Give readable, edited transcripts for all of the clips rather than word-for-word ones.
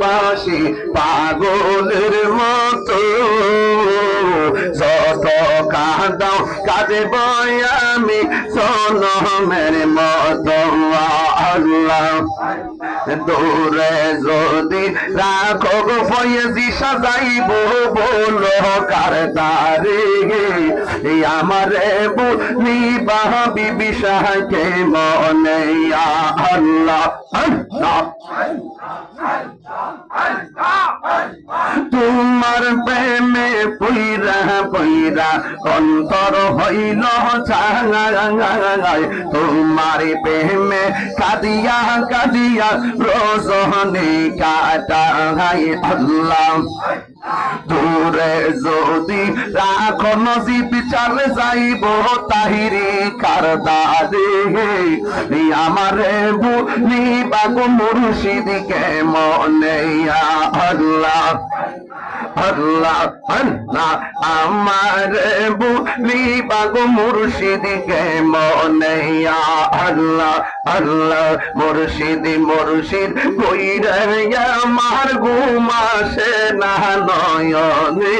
ভালোবাসি পাগলের মতো, যত কাঁদাও কাঁদব আমি সনমের মতো। আল্লাহ দূরে যদি রাখো ফয়েজি সাজাইব বলো কার তারে, আমারে বুঝিবা বিবি শাহকে মনে। আল্লাহ তোমার প্রেমে পইরা পইরা অন্তর হইল ছাঙায়, তোমার প্রেমে কাঁদিয়া কাঁদিয়া রজনী কাটাই। আল্লাহ দূরে যদি রাখো নসিব চলে যাইব তাহিরি কারদারে, আমারে বুঝিবা গো মুর্শিদকে মনে। আল্লাহ আল্লাহ আল্লাহ আমারে বুঝিবা গো মুর্শিদকে মনে। আল্লাহ আল্লাহ মুর্শিদ মুর্শিদ কইরা আমার ঘুম আসে না নয়নে,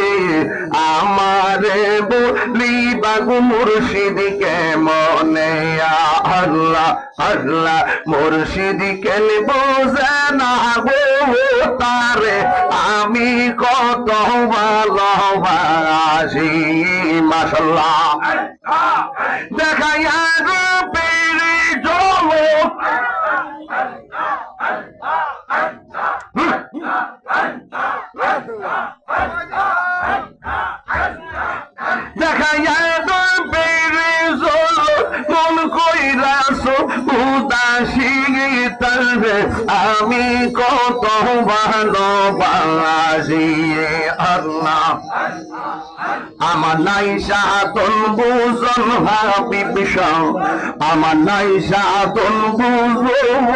আমারে বুঝিবা গো মুর্শিদকে মনে। আল্লাহ আল্লাহ মুর্শিদ কেন বোঝে না গো তারে আমি কত ভালোবাসি। মাশাআল্লাহ দেখাইয়া গো পেরে চলো দেখাইয়া গো পেরে চলো মন কইরাছো উদাসী তবে আমি কত ভালোবাসি। আল্লাহ আমার নাই সাধন বুঝন ভাবি বিষয়, আমার নাই সাধন বুঝন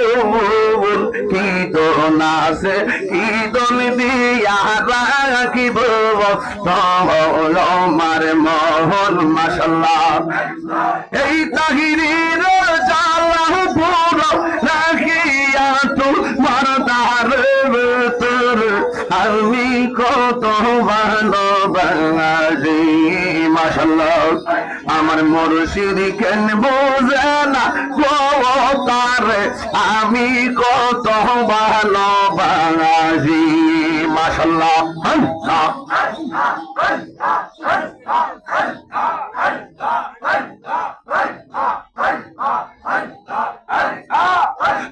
কি দন আছে কি দন দিয়া রাখিব তোমার মহল। মাশাআল্লাহ এই তাহিরির জ্বালা পুরো রাখিয়া তোমার দ্বারের ভিতর আমি কত ভালোবাসি। মাশাআল্লাহ আমার মুর্শিদ কেন বোঝে না গো তারে আমি কত ভালোবাসি। মাশাআল্লাহ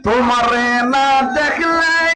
তোমারে না দেখলে